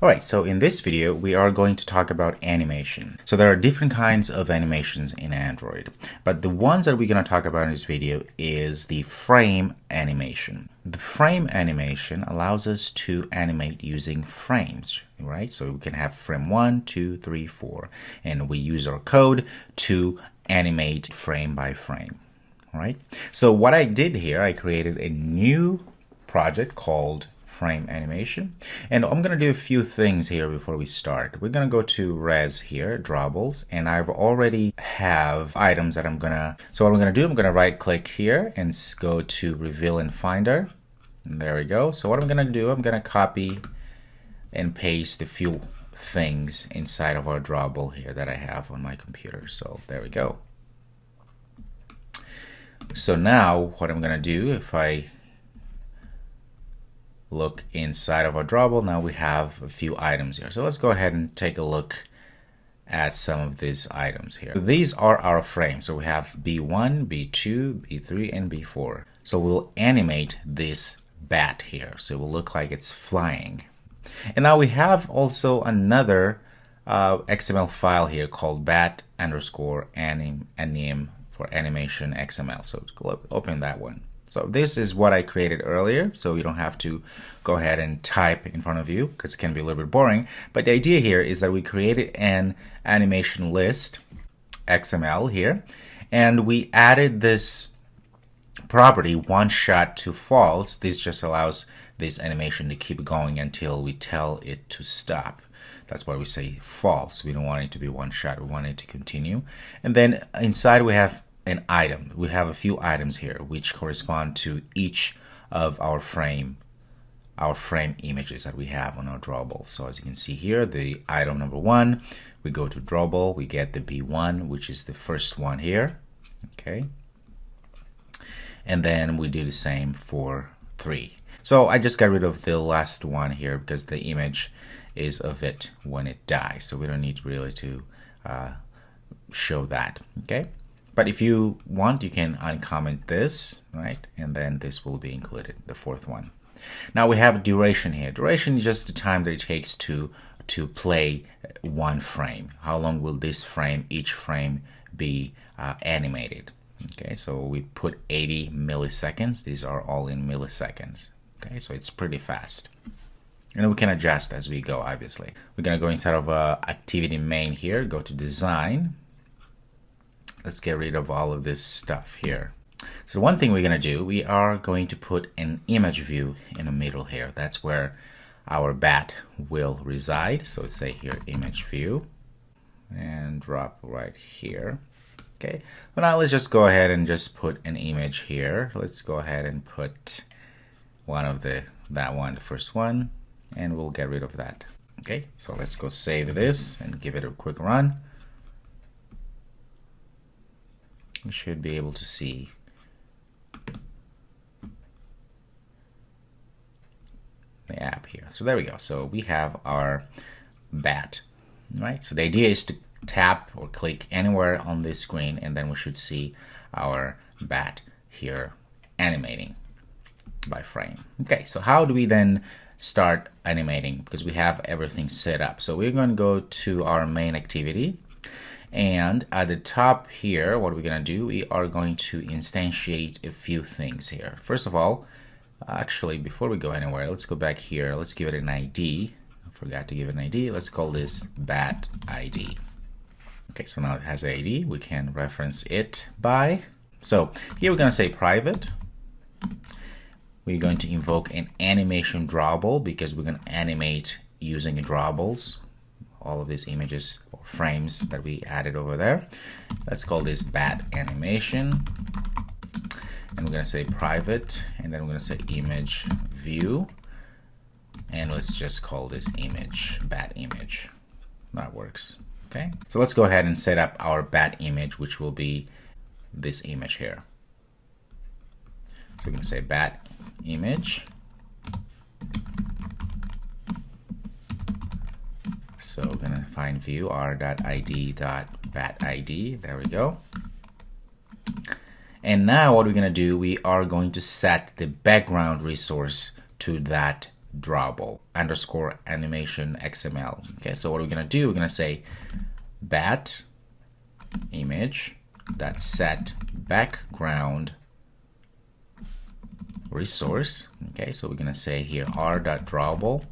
Alright, so in this video, we are going to talk about animation. So there are different kinds of animations in Android, but the ones that we're going to talk about in this video is the frame animation. The frame animation allows us to animate using frames, right? So we can have frame 1, 2, 3, 4, and we use our code to animate frame by frame, alright? So what I did here, I created a new project called frame animation, and I'm going to do a few things here before we start. We're going to go to res here, drawables, and I've already have items that I'm gonna, so what I'm going to do, I'm going to right click here and go to reveal in finder, and there we go. So what I'm going to do, I'm going to copy and paste a few things inside of our drawable here that I have on my computer. So there we go. So now what I'm going to do, if I look inside of our drawable, now we have a few items here. So let's go ahead and take a look at some of these items here. So these are our frames. So we have B1, B2, B3, and B4. So we'll animate this bat here. So it will look like it's flying. And now we have also another XML file here called bat underscore anim for animation XML. So open that one. So this is what I created earlier, so you don't have to go ahead and type in front of you because it can be a little bit boring. But the idea here is that we created an animation list XML here, and we added this property one shot to false. This just allows this animation to keep going until we tell it to stop. That's why we say false. We don't want it to be one shot. We want it to continue. And then inside we have an item. We have a few items here which correspond to each of our frame images that we have on our drawable. So as you can see here, the item number 1, we go to drawable, we get the B1, which is the first one here. Okay. And then we do the same for 3. So I just got rid of the last one here because the image is of it when it dies. So we don't need really to show that. Okay. But if you want, you can uncomment this, right? And then this will be included, the 4th one. Now we have duration here. Duration is just the time that it takes to play one frame. How long will this frame, each frame, be animated? Okay, so we put 80 milliseconds. These are all in milliseconds. Okay, so it's pretty fast. And we can adjust as we go, obviously. We're going to go inside of activity main here, go to design. Let's get rid of all of this stuff here. So one thing we're going to do, we are going to put an image view in the middle here. That's where our bat will reside. So say here image view and drop right here. Okay. So now let's just go ahead and just put an image here. Let's go ahead and put that one, the first one, and we'll get rid of that. Okay. So let's go save this and give it a quick run. We should be able to see the app here. So there we go. So we have our bat, right? So the idea is to tap or click anywhere on this screen, and then we should see our bat here animating by frame. Okay, so how do we then start animating? Because we have everything set up. So we're going to go to our main activity. And at the top here, what we're going to do, we are going to instantiate a few things here. First of all, actually, before we go anywhere, let's go back here. Let's give it an ID. I forgot to give it an ID. Let's call this bat ID. Okay, so now it has an ID. We can reference it by. So here we're going to say private. We're going to invoke an animation drawable because we're going to animate using drawables. All of these images or frames that we added over there. Let's call this bat animation, and we're going to say private, and then we're going to say image view, and let's just call this image bat image. That works. Okay, so let's go ahead and set up our bat image, which will be this image here. So we're going to say bat image. So we're going to find view r.id.batid. There we go. And now what we're going to do, we are going to set the background resource to that drawable underscore animation XML. Okay, so what we're gonna do, we're gonna say bat image that set background resource. Okay, so we're gonna say here r.drawable,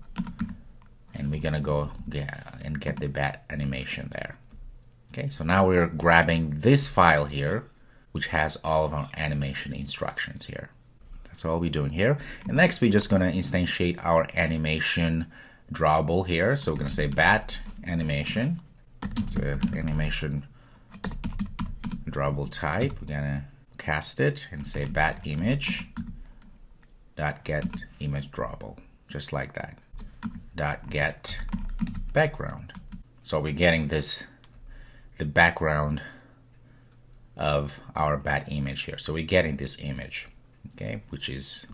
and we're gonna go get the bat animation there. Okay, so now we're grabbing this file here, which has all of our animation instructions here. That's all we're doing here. And next, we're just gonna instantiate our animation drawable here. So we're gonna say bat animation. It's an animation drawable type. We're gonna cast it and say bat image dot get image drawable, just like that. Dot get background. So we're getting this, the background of our bat image here. So we're getting this image, okay, which is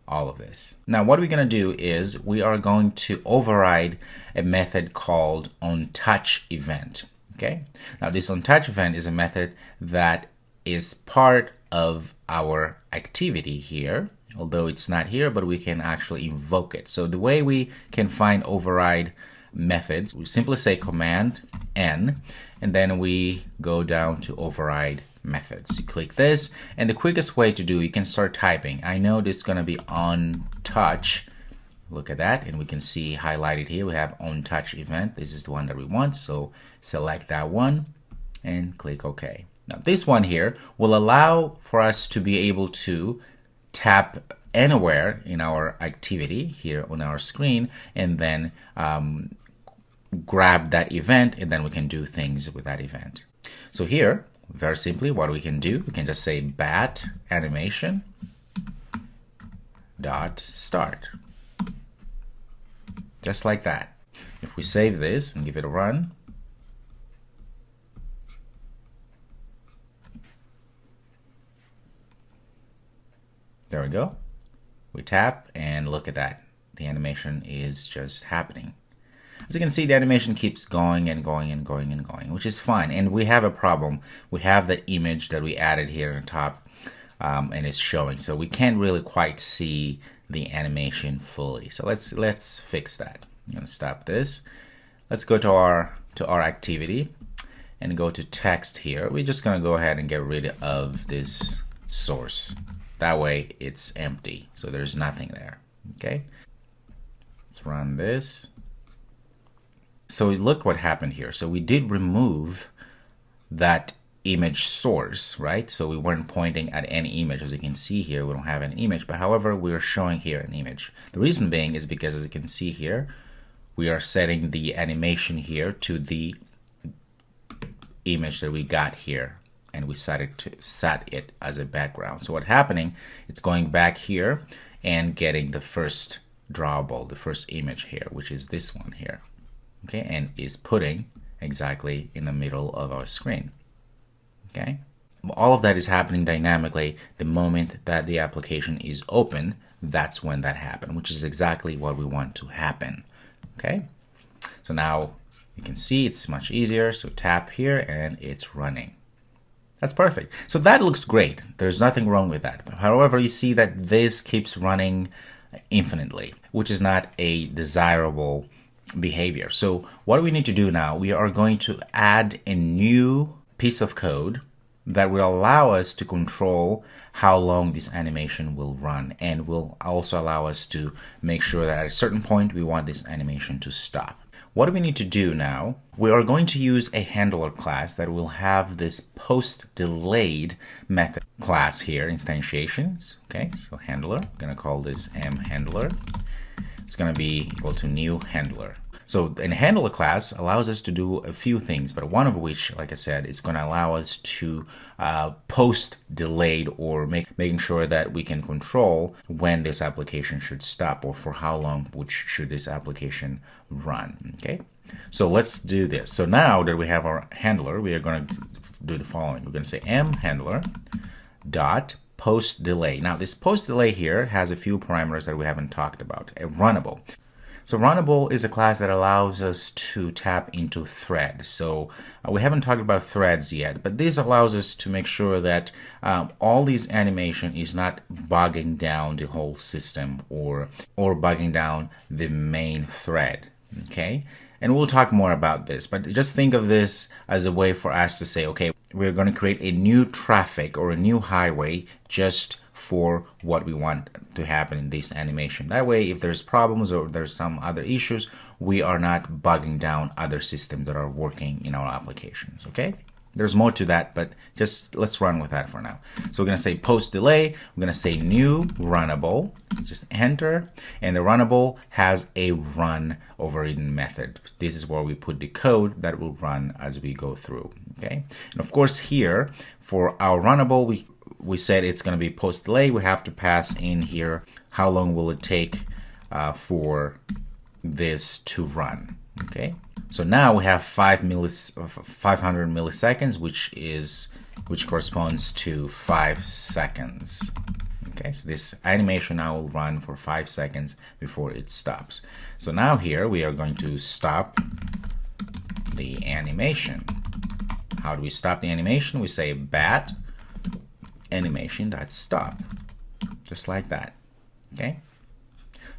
all of this. Now what we're gonna do is we are going to override a method called onTouch event. Okay, now this onTouch event is a method that is part of our activity here, although it's not here, but we can actually invoke it. So the way we can find override methods, we simply say Command N, and then we go down to override methods. You click this, and the quickest way to do, you can start typing. I know this is going to be onTouch. Look at that, and we can see highlighted here, we have onTouch event. This is the one that we want, so select that one and click OK. Now this one here will allow for us to be able to tap anywhere in our activity here on our screen, and then grab that event, and then we can do things with that event. So here, very simply, what we can do, we can just say bat animation dot start, just like that. If we save this and give it a run, there we go. We tap and look at that. The animation is just happening. As you can see, the animation keeps going and going and going and going, which is fine. And we have a problem. We have the image that we added here on the top, and it's showing. So we can't really quite see the animation fully. So let's fix that. I'm gonna stop this. Let's go to our activity and go to text here. We're just gonna go ahead and get rid of this source. That way it's empty, so there's nothing there. Okay, let's run this. So look what happened here. So we did remove that image source, right? So we weren't pointing at any image. As you can see here, we don't have an image, but however, we're showing here an image. The reason being is because, as you can see here, we are setting the animation here to the image that we got here, and we set it as a background. So what's happening, it's going back here and getting the first drawable, the first image here, which is this one here. Okay, and is putting exactly in the middle of our screen. Okay, all of that is happening dynamically. The moment that the application is open, that's when that happens, which is exactly what we want to happen. Okay, so now you can see it's much easier. So tap here and it's running. That's perfect. So that looks great. There's nothing wrong with that. However, you see that this keeps running infinitely, which is not a desirable behavior. So what we need to do now, we are going to add a new piece of code that will allow us to control how long this animation will run, and will also allow us to make sure that at a certain point we want this animation to stop. What do we need to do now? We are going to use a handler class that will have this post delayed method class here, instantiations. Okay, so handler, I'm going to call this mHandler. It's going to be equal to new handler. So an handler class allows us to do a few things, but one of which, like I said, is going to allow us to post delayed, or making sure that we can control when this application should stop, or for how long should this application run. Okay, so let's do this. So now that we have our handler, we are going to do the following. We're going to say mHandler dot post delay. Now this post delay here has a few parameters that we haven't talked about. A runnable. So runnable is a class that allows us to tap into thread. So we haven't talked about threads yet, but this allows us to make sure that all these animation is not bogging down the whole system or bogging down the main thread. Okay. And we'll talk more about this, but just think of this as a way for us to say, okay, we're going to create a new traffic or a new highway just for what we want to happen in this animation. That way, if there's problems or there's some other issues, we are not bogging down other systems that are working in our applications, okay? There's more to that, but just let's run with that for now. So we're going to say post delay. We're going to say new runnable. Just enter. And the runnable has a run overridden method. This is where we put the code that will run as we go through. Okay. And of course, here for our runnable, we said it's going to be post delay. We have to pass in here how long will it take for this to run. Okay. So now we have 500 milliseconds, which corresponds to 5 seconds. Okay, so this animation now will run for 5 seconds before it stops. So now here we are going to stop the animation. How do we stop the animation? We say bat animation.stop, just like that. Okay.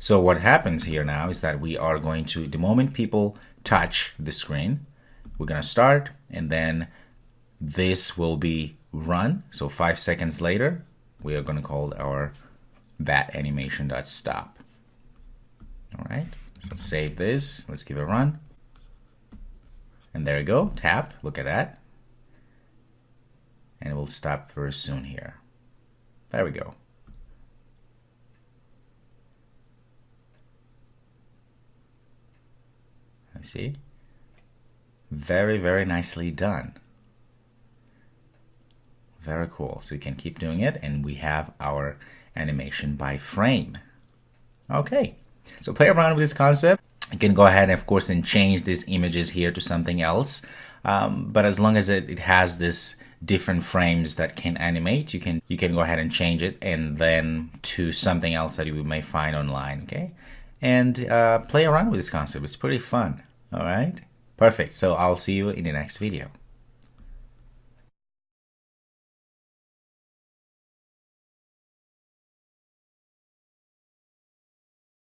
So what happens here now is that we are going to, the moment people touch the screen, we're going to start, and then this will be run. So 5 seconds later, we are going to call our bat animation.stop. All right, so save this. Let's give it a run. And there you go. Tap. Look at that. And it will stop very soon here. There we go. See, very, very nicely done. Very cool. So you can keep doing it, and we have our animation by frame. Okay, so play around with this concept. You can go ahead and, of course, and change these images here to something else. But as long as it has this different frames that can animate, you can go ahead and change it, and then to something else that you may find online. Okay, and play around with this concept. It's pretty fun. All right, perfect. So I'll see you in the next video.